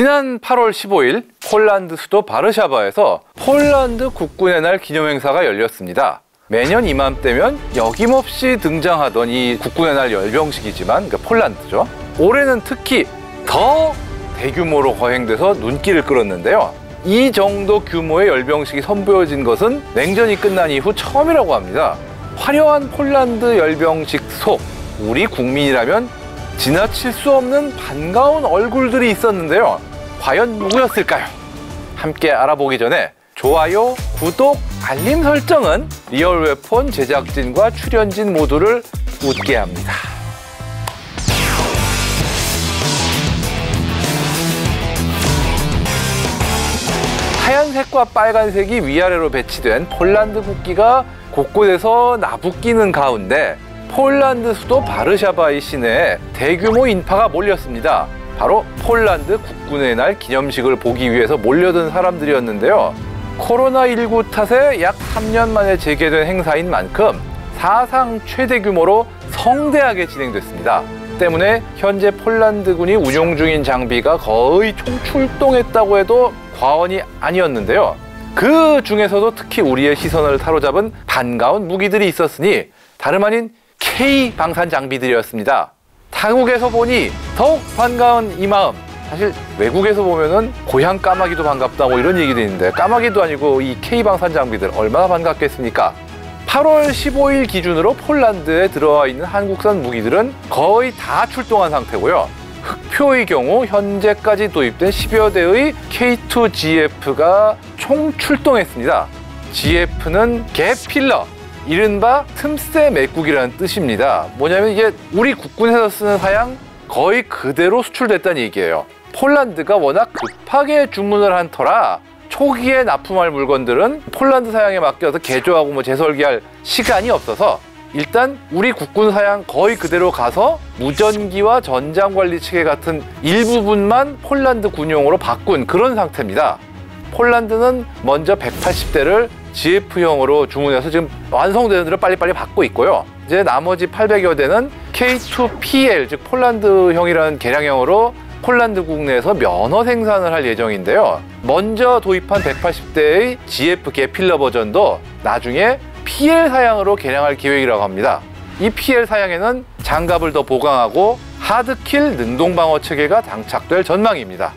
지난 8월 15일 폴란드 수도 바르샤바에서 폴란드 국군의 날 기념행사가 열렸습니다. 매년 이맘때면 여김없이 등장하던 이 국군의 날 열병식이지만 폴란드죠. 올해는 특히 더 대규모로 거행돼서 눈길을 끌었는데요. 이 정도 규모의 열병식이 선보여진 것은 냉전이 끝난 이후 처음이라고 합니다. 화려한 폴란드 열병식 속 우리 국민이라면 지나칠 수 없는 반가운 얼굴들이 있었는데요. 과연 누구였을까요? 함께 알아보기 전에 좋아요, 구독, 알림 설정은 리얼웨폰 제작진과 출연진 모두를 웃게 합니다. 하얀색과 빨간색이 위아래로 배치된 폴란드 국기가 곳곳에서 나부끼는 가운데 폴란드 수도 바르샤바의 시내에 대규모 인파가 몰렸습니다. 바로 폴란드 국군의 날 기념식을 보기 위해서 몰려든 사람들이었는데요. 코로나19 탓에 약 3년 만에 재개된 행사인 만큼 사상 최대 규모로 성대하게 진행됐습니다. 때문에 현재 폴란드군이 운용 중인 장비가 거의 총출동했다고 해도 과언이 아니었는데요. 그 중에서도 특히 우리의 시선을 사로잡은 반가운 무기들이 있었으니 다름 아닌 K 방산 장비들이었습니다. 타국에서 보니 더욱 반가운 이 마음. 사실 외국에서 보면은 고향 까마귀도 반갑다 뭐 이런 얘기도 있는데 까마귀도 아니고 이 K 방산 장비들 얼마나 반갑겠습니까? 8월 15일 기준으로 폴란드에 들어와 있는 한국산 무기들은 거의 다 출동한 상태고요. 흑표의 경우 현재까지 도입된 10여 대의 K2GF가 총 출동했습니다. GF는 갭필러, 이른바 틈새 맥국이라는 뜻입니다. 뭐냐면 이게 우리 국군에서 쓰는 사양 거의 그대로 수출됐다는 얘기예요. 폴란드가 워낙 급하게 주문을 한 터라 초기에 납품할 물건들은 폴란드 사양에 맡겨서 개조하고 뭐 재설계할 시간이 없어서 일단 우리 국군 사양 거의 그대로 가서 무전기와 전장관리 체계 같은 일부분만 폴란드 군용으로 바꾼 그런 상태입니다. 폴란드는 먼저 180대를 GF형으로 주문해서 지금 완성되는 대로 빨리빨리 받고 있고요. 이제 나머지 800여 대는 K2PL, 즉 폴란드형이라는 개량형으로 폴란드 국내에서 면허 생산을 할 예정인데요. 먼저 도입한 180대의 GF 갭필러 버전도 나중에 PL 사양으로 개량할 계획이라고 합니다. 이 PL 사양에는 장갑을 더 보강하고 하드킬 능동방어 체계가 장착될 전망입니다.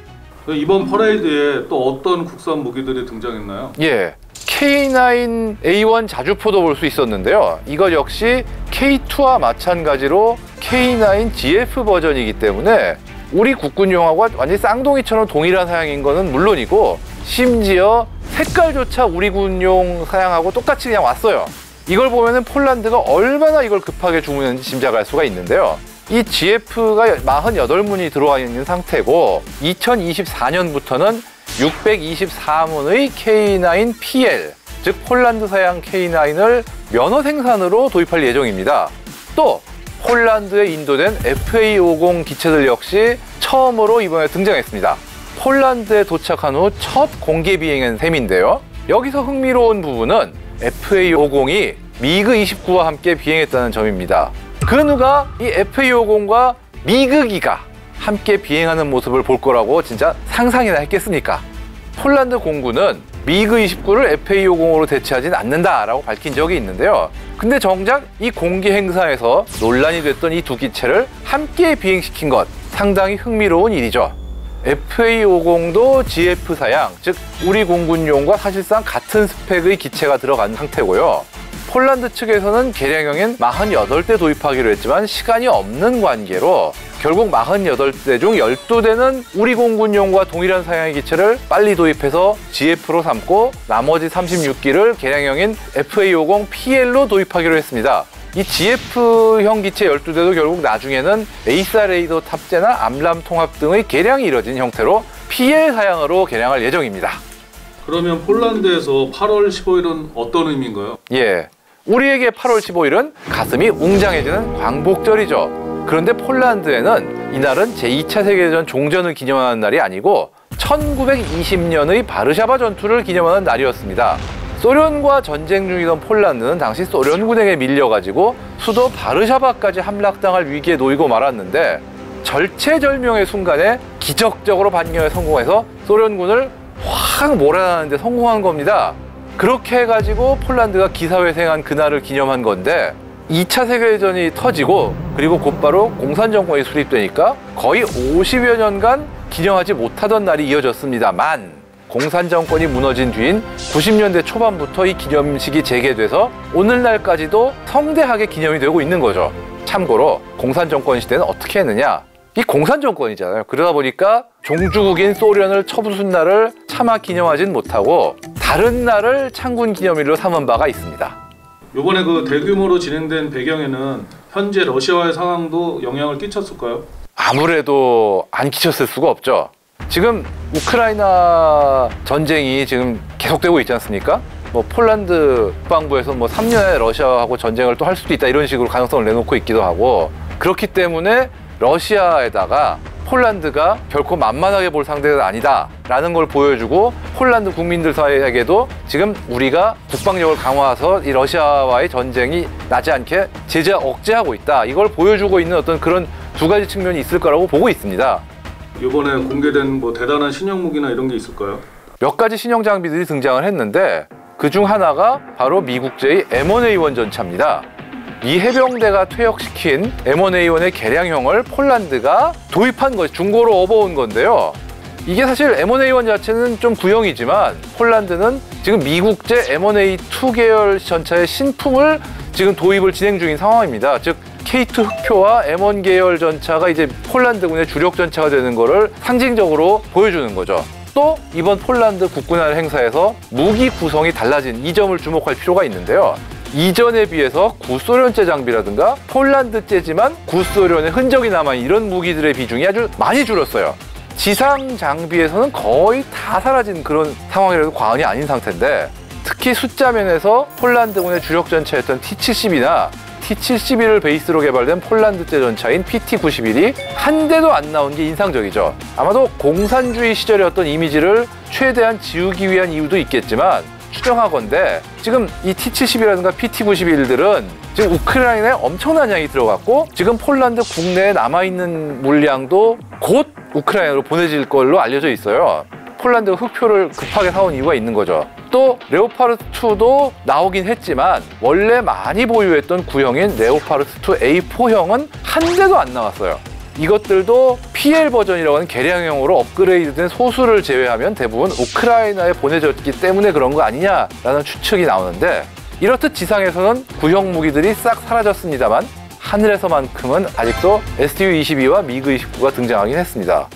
이번 퍼레이드에 또 어떤 국산 무기들이 등장했나요? 예, K9A1 자주포도 볼 수 있었는데요. 이것 역시 K2와 마찬가지로 K9 GF 버전이기 때문에 우리 국군용하고 완전히 쌍둥이처럼 동일한 사양인 거는 물론이고 심지어 색깔조차 우리 군용 사양하고 똑같이 그냥 왔어요. 이걸 보면은 폴란드가 얼마나 이걸 급하게 주문했는지 짐작할 수가 있는데요. 이 GF가 48문이 들어와 있는 상태고 2024년부터는 624문의 K9PL, 즉 폴란드 사양 K9을 면허 생산으로 도입할 예정입니다. 또 폴란드에 인도된 FA50 기체들 역시 처음으로 이번에 등장했습니다. 폴란드에 도착한 후 첫 공개 비행한 셈인데요. 여기서 흥미로운 부분은 FA50이 미그29와 함께 비행했다는 점입니다. 그 누가 이 FA50과 미그기가 함께 비행하는 모습을 볼 거라고 진짜 상상이나 했겠습니까? 폴란드 공군은 미그29를 FA50으로 대체하진 않는다라고 밝힌 적이 있는데요. 근데 정작 이 공개 행사에서 논란이 됐던 이 두 기체를 함께 비행시킨 것 상당히 흥미로운 일이죠. FA50도 GF 사양, 즉 우리 공군용과 사실상 같은 스펙의 기체가 들어간 상태고요. 폴란드 측에서는 개량형인 48대 도입하기로 했지만 시간이 없는 관계로 결국 48대 중 12대는 우리 공군용과 동일한 사양의 기체를 빨리 도입해서 GF로 삼고 나머지 36기를 개량형인 FA50PL로 도입하기로 했습니다. 이 GF형 기체 12대도 결국 나중에는 에이사 레이더 탑재나 암람 통합 등의 개량이 이뤄진 형태로 PL 사양으로 개량할 예정입니다. 그러면 폴란드에서 8월 15일은 어떤 의미인가요? 예, 우리에게 8월 15일은 가슴이 웅장해지는 광복절이죠. 그런데 폴란드에는 이날은 제2차 세계대전 종전을 기념하는 날이 아니고 1920년의 바르샤바 전투를 기념하는 날이었습니다. 소련과 전쟁 중이던 폴란드는 당시 소련군에게 밀려가지고 수도 바르샤바까지 함락당할 위기에 놓이고 말았는데 절체절명의 순간에 기적적으로 반격에 성공해서 소련군을 확 몰아내는 데 성공한 겁니다. 그렇게 해가지고 폴란드가 기사회생한 그날을 기념한 건데 2차 세계대전이 터지고 그리고 곧바로 공산정권이 수립되니까 거의 50여 년간 기념하지 못하던 날이 이어졌습니다만 공산정권이 무너진 뒤인 90년대 초반부터 이 기념식이 재개돼서 오늘날까지도 성대하게 기념이 되고 있는 거죠. 참고로 공산정권 시대는 어떻게 했느냐? 이 공산정권이잖아요. 그러다 보니까 종주국인 소련을 쳐부순 날을 차마 기념하진 못하고 다른 날을 창군 기념일로 삼은 바가 있습니다. 이번에 그 대규모로 진행된 배경에는 현재 러시아와의 상황도 영향을 끼쳤을까요? 아무래도 안 끼쳤을 수가 없죠. 지금 우크라이나 전쟁이 지금 계속되고 있지 않습니까? 뭐 폴란드 국방부에서 뭐 3년에 러시아하고 전쟁을 또 할 수도 있다 이런 식으로 가능성을 내놓고 있기도 하고 그렇기 때문에 러시아에다가 폴란드가 결코 만만하게 볼 상대는 아니다라는 걸 보여주고 폴란드 국민들 사이에게도 지금 우리가 국방력을 강화해서 이 러시아와의 전쟁이 나지 않게 억제하고 있다. 이걸 보여주고 있는 어떤 그런 두 가지 측면이 있을 거라고 보고 있습니다. 이번에 공개된 뭐 대단한 신형 무기나 이런 게 있을까요? 몇 가지 신형 장비들이 등장을 했는데 그중 하나가 바로 미국제의 M1A1 전차입니다. 미 해병대가 퇴역시킨 M1A1의 개량형을 폴란드가 도입한 것이 중고로 업어온 건데요. 이게 사실 M1A1 자체는 좀 구형이지만 폴란드는 지금 미국제 M1A2 계열 전차의 신품을 지금 도입을 진행 중인 상황입니다. 즉 K2 흑표와 M1 계열 전차가 이제 폴란드군의 주력 전차가 되는 거를 상징적으로 보여주는 거죠. 또 이번 폴란드 국군날 행사에서 무기 구성이 달라진 이 점을 주목할 필요가 있는데요. 이전에 비해서 구소련제 장비라든가 폴란드제지만 구소련의 흔적이 남아있는 이런 무기들의 비중이 아주 많이 줄었어요. 지상 장비에서는 거의 다 사라진 그런 상황이라도 과언이 아닌 상태인데 특히 숫자 면에서 폴란드군의 주력 전차였던 T-70이나 T-71을 베이스로 개발된 폴란드제 전차인 PT-91이 한 대도 안 나온 게 인상적이죠. 아마도 공산주의 시절의 어떤 이미지를 최대한 지우기 위한 이유도 있겠지만 추정하건대 지금 이 T-70이라든가 PT-91들은 지금 우크라이나에 엄청난 양이 들어갔고 지금 폴란드 국내에 남아있는 물량도 곧 우크라이나로 보내질 걸로 알려져 있어요. 폴란드가 흑표를 급하게 사온 이유가 있는 거죠. 또 레오파르트2도 나오긴 했지만 원래 많이 보유했던 구형인 레오파르트2 A4형은 한 대도 안 나왔어요. 이것들도 PL 버전이라고 하는 개량형으로 업그레이드된 소수를 제외하면 대부분 우크라이나에 보내졌기 때문에 그런 거 아니냐라는 추측이 나오는데 이렇듯 지상에서는 구형 무기들이 싹 사라졌습니다만 하늘에서만큼은 아직도 STU-22와 미그-29가 등장하긴 했습니다.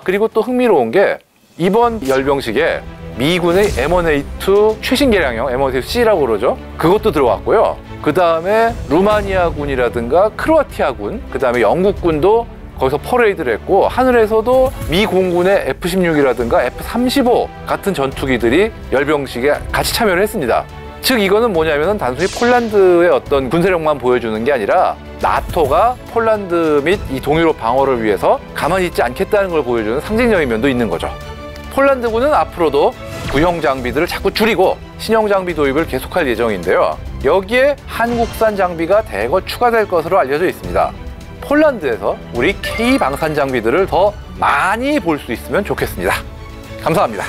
그리고 또 흥미로운 게 이번 열병식에 미군의 M1A2 최신 개량형 M1A2C라고 그러죠. 그것도 들어왔고요. 그 다음에 루마니아군이라든가 크로아티아군, 그 다음에 영국군도 거기서 퍼레이드를 했고 하늘에서도 미 공군의 F-16이라든가 F-35 같은 전투기들이 열병식에 같이 참여를 했습니다. 즉 이거는 뭐냐면 단순히 폴란드의 어떤 군사력만 보여주는 게 아니라 나토가 폴란드 및 이 동유럽 방어를 위해서 가만히 있지 않겠다는 걸 보여주는 상징적인 면도 있는 거죠. 폴란드군은 앞으로도 구형 장비들을 자꾸 줄이고 신형 장비 도입을 계속할 예정인데요. 여기에 한국산 장비가 대거 추가될 것으로 알려져 있습니다. 폴란드에서 우리 K 방산 장비들을 더 많이 볼 수 있으면 좋겠습니다. 감사합니다.